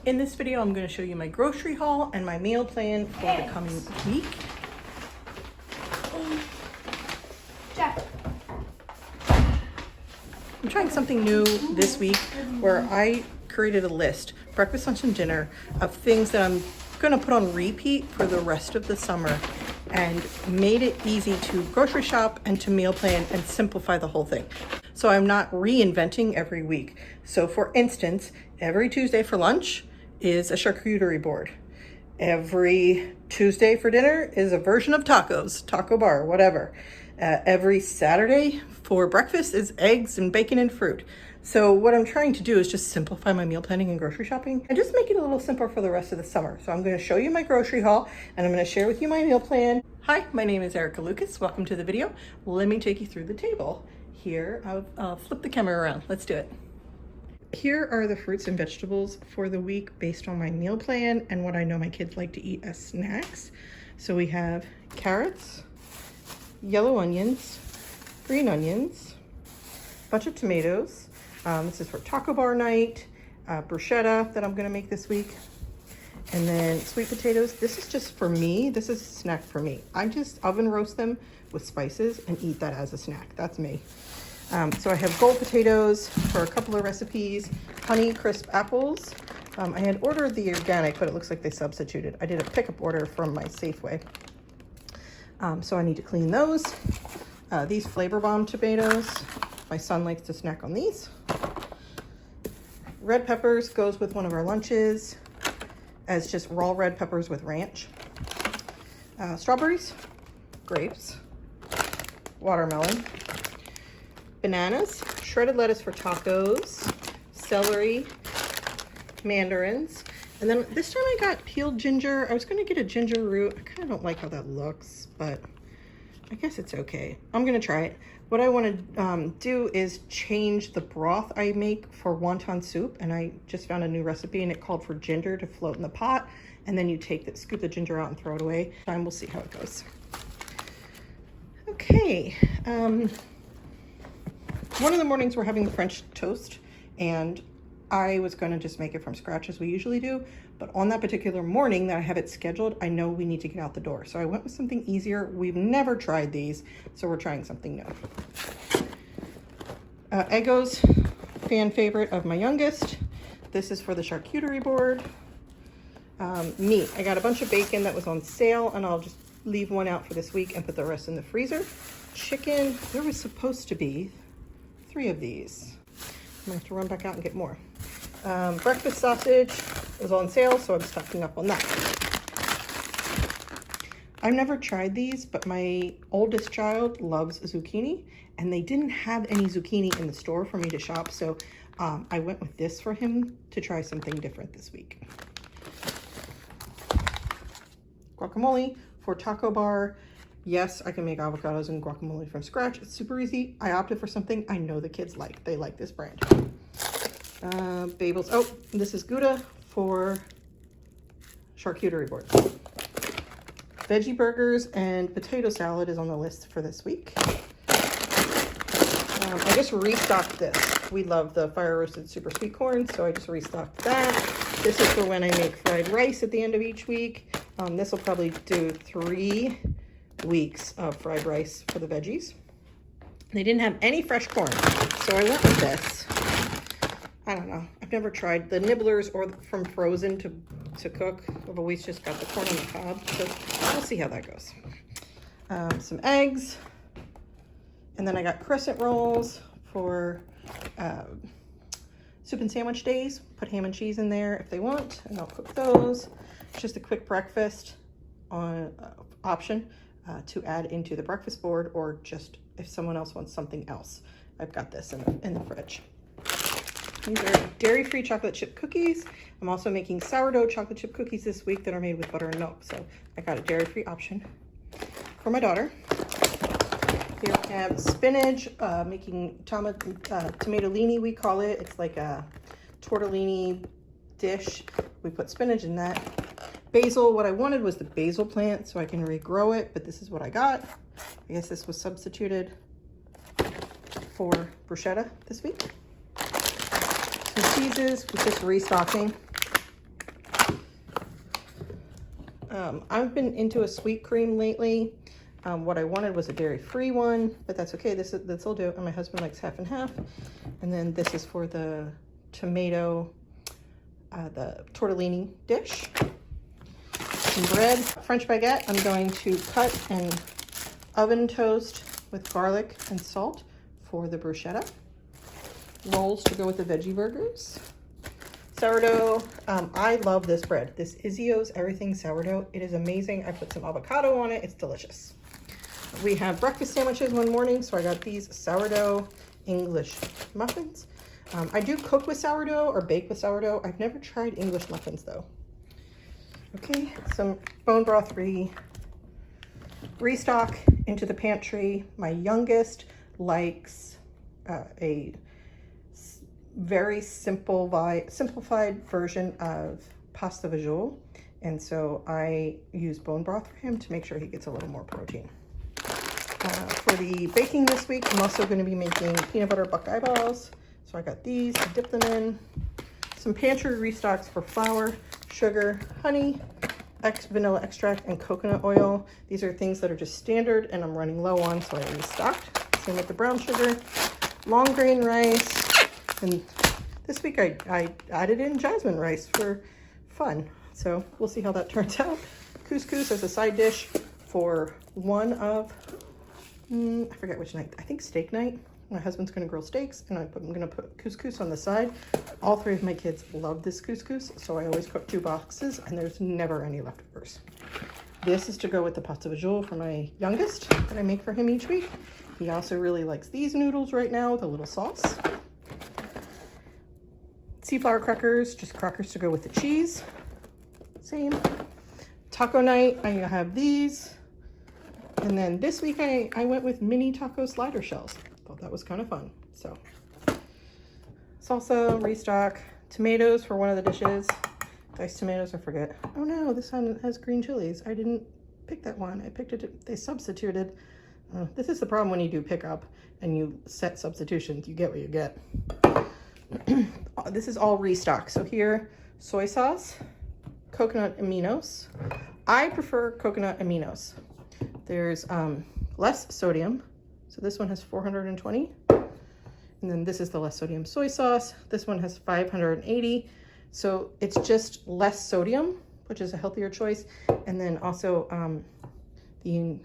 In this video, I'm going to show you my grocery haul and my meal plan for the coming week. I'm trying something new this week where I created a list, breakfast, lunch, and dinner, of things that I'm going to put on repeat for the rest of the summer, and made it easy to grocery shop and to meal plan and simplify the whole thing. So I'm not reinventing every week. So for instance, every Tuesday for lunch is a charcuterie board. Every Tuesday for dinner is a version of tacos, taco bar, whatever. Every Saturday for breakfast is eggs and bacon and fruit. So what I'm trying to do is just simplify my meal planning and grocery shopping and just make it a little simpler for the rest of the summer. So I'm going to show you my grocery haul and I'm going to share with you my meal plan. Hi, my name is Erica Lucas. Welcome to the video. Let me take you through the table. Here, I'll flip the camera around. Let's do it. Here are the fruits and vegetables for the week based on my meal plan and what I know my kids like to eat as snacks. So we have carrots, yellow onions, green onions, a bunch of tomatoes. This is for taco bar night, bruschetta that I'm gonna make this week. And then sweet potatoes. This is just for me. This is a snack for me. I just oven roast them with spices and eat that as a snack. That's me. So I have gold potatoes for a couple of recipes, honey crisp apples. I had ordered the organic, but it looks like they substituted. I did a pickup order from my Safeway. So I need to clean those. These Flavor Bomb tomatoes. My son likes to snack on these. Red peppers goes with one of our lunches as just raw red peppers with ranch. Strawberries, grapes, watermelon, bananas, shredded lettuce for tacos, celery, mandarins, and then this time I got peeled ginger. I was going to get a ginger root. I kind of don't like how that looks, but I guess it's okay. I'm going to try it. What I want to do is change the broth I make for wonton soup, and I just found a new recipe and it called for ginger to float in the pot, and then you scoop the ginger out and throw it away. And we'll see how it goes. Okay. One of the mornings we're having French toast, and I was going to just make it from scratch as we usually do, but on that particular morning that I have it scheduled, I know we need to get out the door. So I went with something easier. We've never tried these, so we're trying something new. Eggos, fan favorite of my youngest. This is for the charcuterie board. Meat. I got a bunch of bacon that was on sale, and I'll just leave one out for this week and put the rest in the freezer. Chicken, there was supposed to be 3 of these. I'm gonna have to run back out and get more. Breakfast sausage is on sale, so I'm stocking up on that. I've never tried these, but my oldest child loves zucchini, and they didn't have any zucchini in the store for me to shop, so I went with this for him to try something different this week. Guacamole for taco bar. Yes, I can make avocados and guacamole from scratch. It's super easy. I opted for something I know the kids like. They like this brand. Bagels. Oh, this is Gouda for charcuterie board. Veggie burgers and potato salad is on the list for this week. I just restocked this. We love the fire roasted super sweet corn, so I just restocked that. This is for when I make fried rice at the end of each week. This will probably do 3 weeks of fried rice for the veggies. They didn't have any fresh corn, so I went with this. I don't know. I've never tried the nibblers or from frozen to cook. I've always just got the corn on the cob, so we'll see how that goes. Some eggs, and then I got crescent rolls for soup and sandwich days. Put ham and cheese in there if they want, and I'll cook those. It's just a quick breakfast option. To add into the breakfast board, or just if someone else wants something else. I've got this in the fridge. These are dairy-free chocolate chip cookies. I'm also making sourdough chocolate chip cookies this week that are made with butter and milk, so I got a dairy-free option for my daughter. Here we have spinach, making tomatollini, we call it. It's like a tortellini dish. We put spinach in that. Basil, what I wanted was the basil plant so I can regrow it, but this is what I got. I guess this was substituted for bruschetta this week. Some cheeses, we're just restocking. I've been into a sweet cream lately. What I wanted was a dairy-free one, but that's okay. This'll do. And my husband likes half and half. And then this is for the tomato, the tortellini dish. Some bread, French baguette. I'm going to cut and oven toast with garlic and salt for the bruschetta. Rolls to go with the veggie burgers. Sourdough. I love this bread. This Izio's Everything Sourdough. It is amazing. I put some avocado on it. It's delicious. We have breakfast sandwiches one morning, so I got these sourdough English muffins. I do cook with sourdough or bake with sourdough. I've never tried English muffins though. Okay, some bone broth restock into the pantry. My youngest likes a very simplified version of pasta visual, and so I use bone broth for him to make sure he gets a little more protein. For the baking this week, I'm also going to be making peanut butter buckeye balls. So I got these to dip them in. Some pantry restocks for flour, sugar, honey, vanilla extract, and coconut oil. These are things that are just standard and I'm running low on, so I restocked. Same with the brown sugar, long grain rice, and this week I added in jasmine rice for fun. So we'll see how that turns out. Couscous as a side dish for one of, I forget which night, I think steak night. My husband's gonna grill steaks and I'm gonna put couscous on the side. All three of my kids love this couscous, so I always cook 2 boxes and there's never any leftovers. This is to go with the pasta visual for my youngest that I make for him each week. He also really likes these noodles right now with a little sauce. Seaflower crackers, just crackers to go with the cheese. Same. Taco night, I have these. And then this week I went with mini taco slider shells. Thought that was kind of fun. So salsa, restock, tomatoes for one of the dishes. Diced tomatoes, I forget. Oh no, this one has green chilies. I didn't pick that one. I picked it, they substituted. This is the problem when you do pickup and you set substitutions, you get what you get. This is all restock. So here, soy sauce, coconut aminos. I prefer coconut aminos. There's less sodium. So this one has 420. And then this is the less sodium soy sauce. This one has 580. So it's just less sodium, which is a healthier choice. And then also the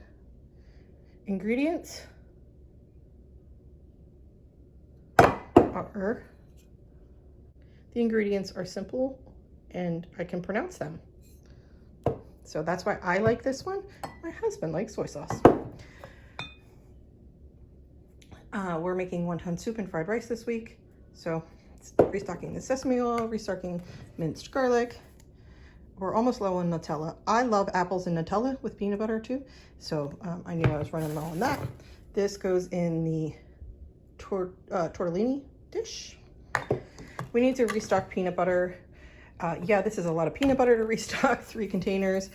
ingredients are simple and I can pronounce them. So that's why I like this one. My husband likes soy sauce. We're making wonton soup and fried rice this week. So restocking the sesame oil, restocking minced garlic. We're almost low on Nutella. I love apples and Nutella with peanut butter too. So I knew I was running low on that. This goes in the tortellini dish. We need to restock peanut butter. Yeah, this is a lot of peanut butter to restock, 3 containers.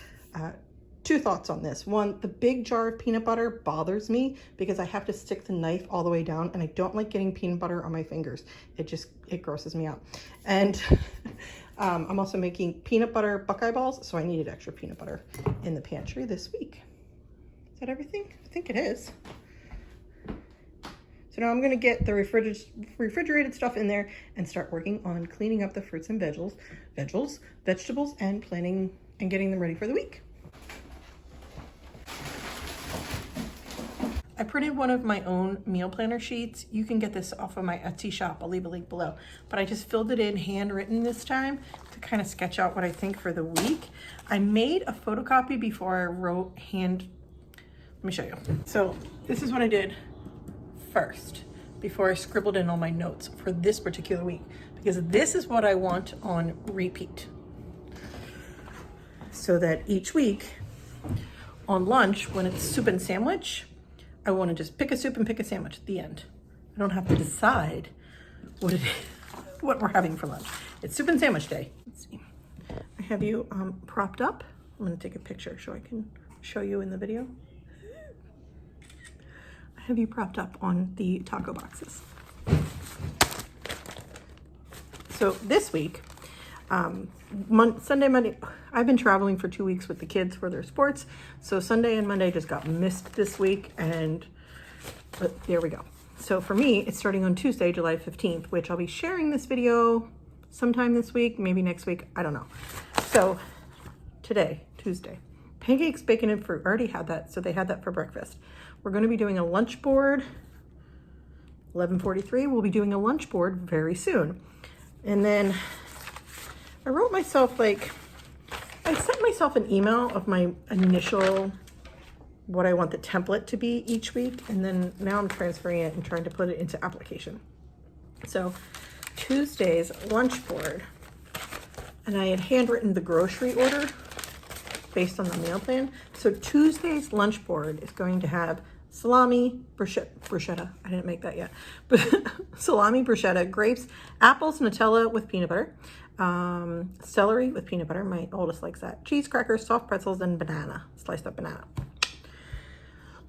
2 thoughts on this. One, the big jar of peanut butter bothers me because I have to stick the knife all the way down and I don't like getting peanut butter on my fingers. It grosses me out. And I'm also making peanut butter buckeye balls, so I needed extra peanut butter in the pantry this week. Is that everything? I think it is. So now I'm gonna get the refrigerated stuff in there and start working on cleaning up the fruits and vegetables, and planning and getting them ready for the week. I printed one of my own meal planner sheets. You can get this off of my Etsy shop. I'll leave a link below. But I just filled it in handwritten this time to kind of sketch out what I think for the week. I made a photocopy before I wrote Let me show you. So this is what I did first before I scribbled in all my notes for this particular week, because this is what I want on repeat. So that each week on lunch, when it's soup and sandwich, I want to just pick a soup and pick a sandwich at the end. I don't have to decide what we're having for lunch. It's soup and sandwich day. Let's see. I have you propped up. I'm going to take a picture so I can show you in the video. I have you propped up on the taco boxes. So this week, Sunday, Monday, I've been traveling for 2 weeks with the kids for their sports. So Sunday and Monday just got missed this week, but there we go. So for me, it's starting on Tuesday, July 15th, which I'll be sharing this video sometime this week, maybe next week, I don't know. So today, Tuesday, pancakes, bacon, and fruit. I already had that, so they had that for breakfast. We're going to be doing a lunch board. 11:43, we'll be doing a lunch board very soon. And then I wrote myself, I sent myself an email of my initial, what I want the template to be each week. And then now I'm transferring it and trying to put it into application. So Tuesday's lunch board, and I had handwritten the grocery order based on the meal plan. So Tuesday's lunch board is going to have salami, bruschetta, I didn't make that yet, but salami, bruschetta, grapes, apples, Nutella with peanut butter, celery with peanut butter, my oldest likes that, cheese, crackers, soft pretzels, and banana, sliced up banana.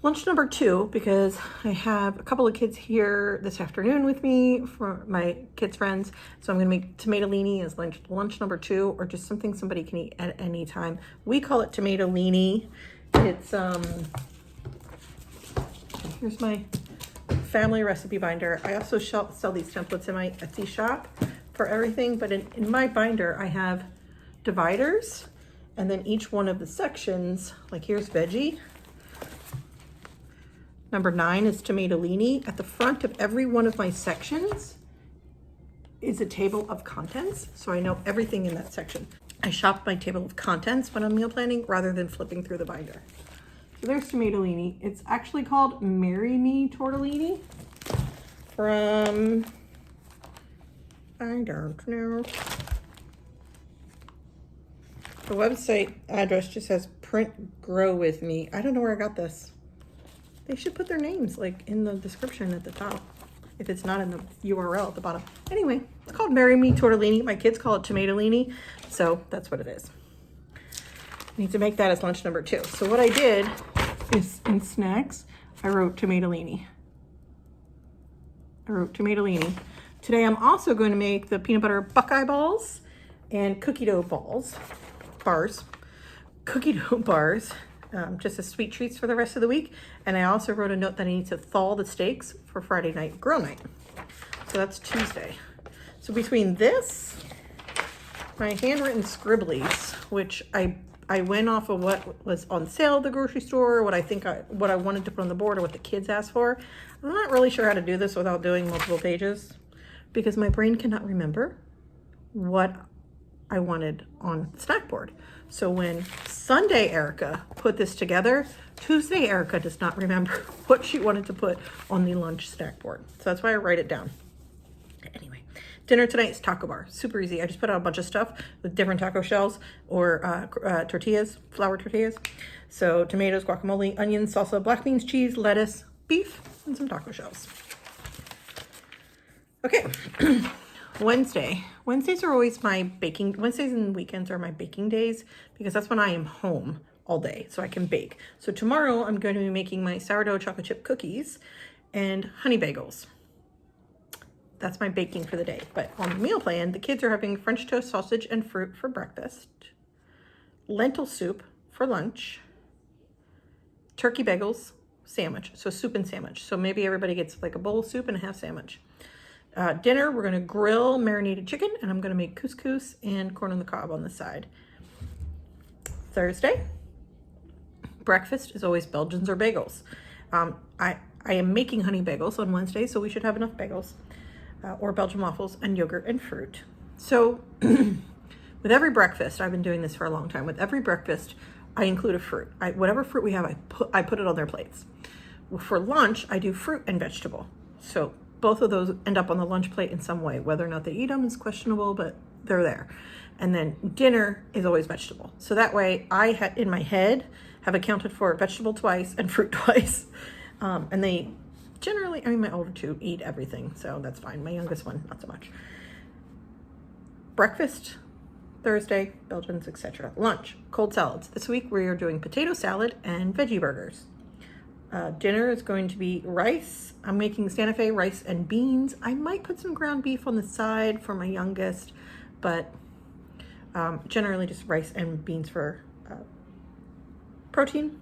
Lunch number 2, because I have a couple of kids here this afternoon with me, for my kids' friends, so I'm gonna make tomatollini as lunch number 2, or just something somebody can eat at any time. We call it tomatollini. It's, here's my family recipe binder. I also sell these templates in my Etsy shop for everything, but in my binder, I have dividers, and then each one of the sections, like here's veggie. Number 9 is tomatollini. At the front of every one of my sections is a table of contents, so I know everything in that section. I shop my table of contents when I'm meal planning rather than flipping through the binder. So there's tomatollini. It's actually called Me Tortellini from, I don't know. The website address just says print grow with me. I don't know where I got this. They should put their names in the description at the top, if it's not in the URL at the bottom. Anyway, it's called Me Tortellini. My kids call it tomatollini, so that's what it is. I need to make that as lunch number 2. So what I did is in snacks, I wrote tomatollini. Today I'm also going to make the peanut butter Buckeye balls and cookie dough bars. Just as sweet treats for the rest of the week. And I also wrote a note that I need to thaw the steaks for Friday night grill night. So that's Tuesday. So between this, my handwritten scribblies, which I went off of what was on sale at the grocery store, what I wanted to put on the board, or what the kids asked for. I'm not really sure how to do this without doing multiple pages, because my brain cannot remember what I wanted on the snack board. So when Sunday Erica put this together, Tuesday Erica does not remember what she wanted to put on the lunch snack board. So that's why I write it down. Anyway, dinner tonight is taco bar. Super easy. I just put out a bunch of stuff with different taco shells or tortillas, flour tortillas. So tomatoes, guacamole, onions, salsa, black beans, cheese, lettuce, beef, and some taco shells. Okay. Wednesdays are always my baking. Wednesdays and weekends are my baking days, because that's when I am home all day, so I can bake. So tomorrow I'm going to be making my sourdough chocolate chip cookies and honey bagels. That's my baking for the day. But on the meal plan, the kids are having French toast, sausage, and fruit for breakfast, lentil soup for lunch, turkey bagels, sandwich. So soup and sandwich. So maybe everybody gets a bowl of soup and a half sandwich. Dinner, we're going to grill marinated chicken, and I'm going to make couscous and corn on the cob on the side. Thursday, breakfast is always Belgians or bagels. I am making honey bagels on Wednesday, so we should have enough bagels, or Belgian waffles, and yogurt and fruit. So with every breakfast, I've been doing this for a long time. With every breakfast, I include a fruit. Whatever fruit we have, I put it on their plates. For lunch, I do fruit and vegetable. So both of those end up on the lunch plate in some way. Whether or not they eat them is questionable, but they're there. And then dinner is always vegetable. So that way I, in my head, have accounted for vegetable twice and fruit twice. And they generally, my older 2 eat everything, so that's fine. My youngest one, not so much. Breakfast, Thursday, Belgians, etc. Lunch, cold salads. This week we are doing potato salad and veggie burgers. Dinner is going to be rice. I'm making Santa Fe rice and beans. I might put some ground beef on the side for my youngest, but Generally just rice and beans for protein.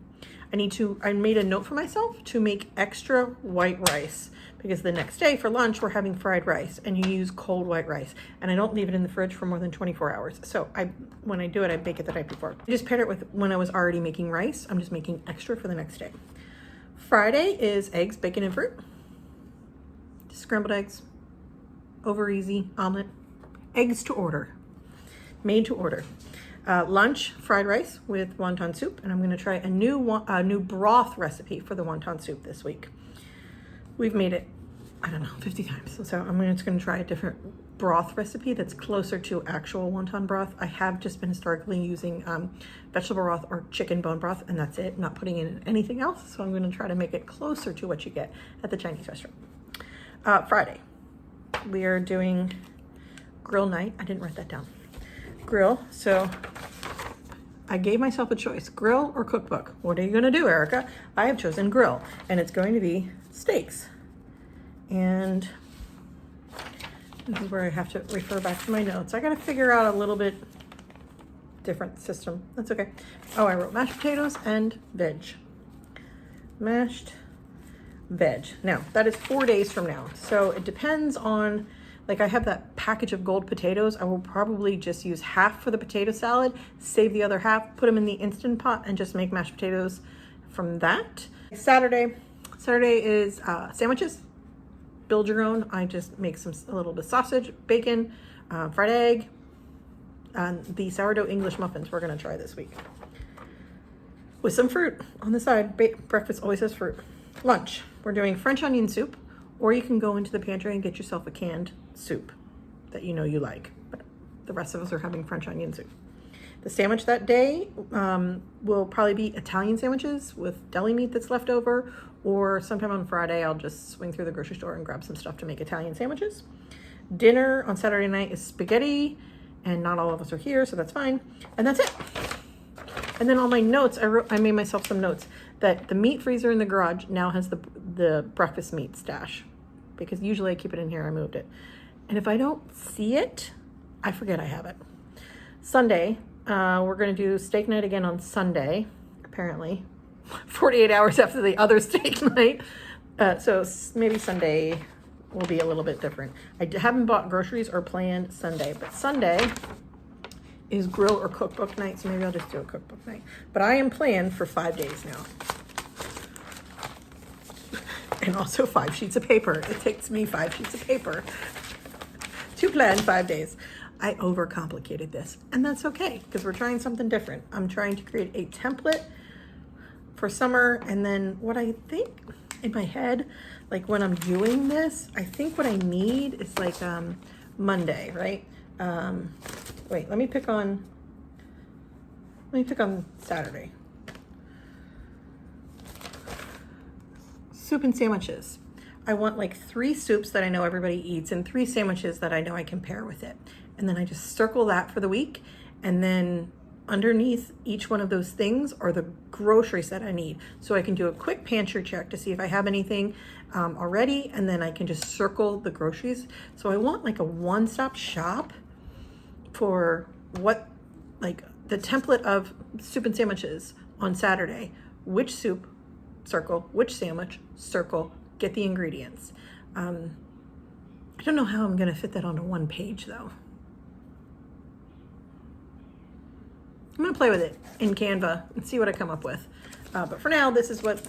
I made a note for myself to make extra white rice because the next day for lunch we're having fried rice and you use cold white rice, and I don't leave it in the fridge for more than 24 hours. So when I do it, I bake it the night before. I just paired it with when I was already making rice. I'm just making extra for the next day. Friday is eggs, bacon, and fruit. Scrambled eggs, over easy, omelet, eggs to order, made to order. Lunch, fried rice with wonton soup, and I'm going to try a new broth recipe for the wonton soup this week. We've made it, I don't know, 50 times. So I'm just going to try a different broth recipe that's closer to actual wonton broth. I have just been historically using vegetable broth or chicken bone broth, and that's it, not putting in anything else. So I'm going to try to make it closer to what you get at the Chinese restaurant. Friday, we are doing grill night. I didn't write that down. Grill. So I gave myself a choice, grill or cookbook. What are you going to do, Erica? I have chosen grill, and it's going to be steaks. And this is where I have to refer back to my notes. I got to figure out a little bit different system. That's okay. Oh, I wrote mashed potatoes and veg. Mashed veg. Now, that is 4 days from now. So it depends on, like I have that package of gold potatoes. I will probably just use half for the potato salad, save the other half, put them in the Instant Pot, and just make mashed potatoes from that. Saturday is sandwiches. Build your own. I just make a little bit of sausage, bacon, fried egg, and the sourdough English muffins we're going to try this week. With some fruit on the side. Breakfast always has fruit. Lunch, we're doing French onion soup, or you can go into the pantry and get yourself a canned soup that you know you like. But the rest of us are having French onion soup. The sandwich that day will probably be Italian sandwiches with deli meat that's left over, or sometime on Friday I'll just swing through the grocery store and grab some stuff to make Italian sandwiches. Dinner on Saturday night is spaghetti, and not all of us are here, so that's fine. And that's it. And then on my notes, I made myself some notes that the meat freezer in the garage now has the breakfast meat stash, because usually I keep it in here. I moved it. And if I don't see it, I forget I have it. Sunday, we're going to do steak night again on Sunday, apparently 48 hours after the other steak night. So maybe Sunday will be a little bit different. I haven't bought groceries or planned Sunday, but Sunday is grill or cookbook night, so maybe I'll just do a cookbook night. But I am planned for 5 days now. And also 5 sheets of paper. It takes me 5 sheets of paper to plan 5 days. I overcomplicated this, and that's okay, because we're trying something different. I'm trying to create a template for summer, and then what I think in my head, like when I'm doing this, I think what I need is like Monday, right? Wait, let me pick on Saturday. Soup and sandwiches. I want like 3 soups that I know everybody eats and 3 sandwiches that I know I can pair with it. And then I just circle that for the week. And then underneath each one of those things are the groceries that I need. So I can do a quick pantry check to see if I have anything already. And then I can just circle the groceries. So I want like a one-stop shop for what, like the template of soup and sandwiches on Saturday. Which soup, circle, which sandwich, circle, get the ingredients. I don't know how I'm going to fit that onto one page though. I'm going to play with it in Canva and see what I come up with. But for now, this is what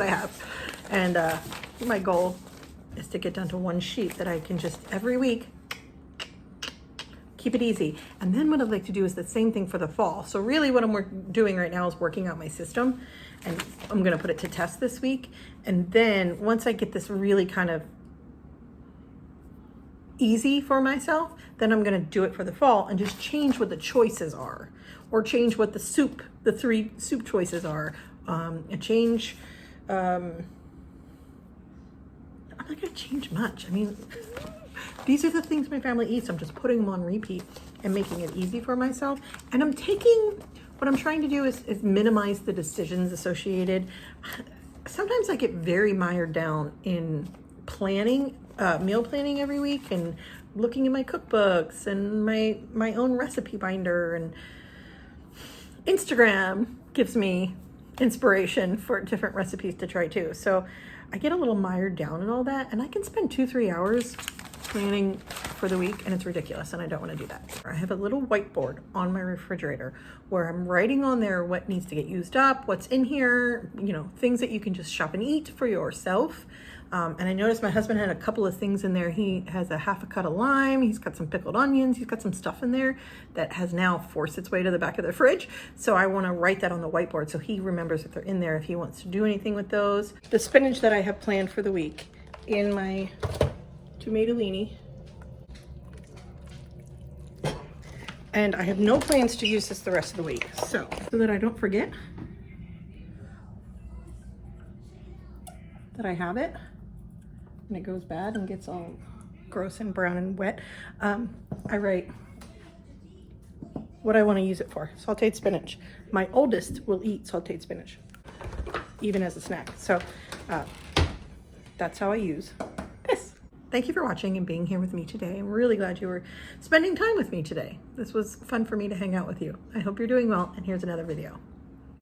I have. And my goal is to get down to one sheet that I can just every week keep it easy. And then what I'd like to do is the same thing for the fall. So really what I'm doing right now is working out my system, and I'm going to put it to test this week. And then once I get this really kind of easy for myself, then I'm going to do it for the fall and just change what the choices are, or change what the 3 soup choices are, and change, I'm not going to change much. I mean, these are the things my family eats. I'm just putting them on repeat and making it easy for myself. And what I'm trying to do is minimize the decisions associated. Sometimes I get very mired down in planning, meal planning every week and looking in my cookbooks and my own recipe binder, and Instagram gives me inspiration for different recipes to try too. So I get a little mired down in all that, and I can spend 2-3 hours planning for the week, and it's ridiculous, and I don't want to do that. I have a little whiteboard on my refrigerator where I'm writing on there what needs to get used up, what's in here, you know, things that you can just shop and eat for yourself. And I noticed my husband had a couple of things in there. He has a half a cut of lime, he's got some pickled onions, he's got some stuff in there that has now forced its way to the back of the fridge. So I want to write that on the whiteboard so he remembers that they're in there if he wants to do anything with those. The spinach that I have planned for the week in my tomatollini, and I have no plans to use this the rest of the week, so that I don't forget that I have it and it goes bad and gets all gross and brown and wet. I write what I want to use it for. Sauteed spinach. My oldest will eat sauteed spinach even as a snack, so that's how I use this. Thank you for watching and being here with me today. I'm really glad you were spending time with me today. This was fun for me to hang out with you. I hope you're doing well, and here's another video.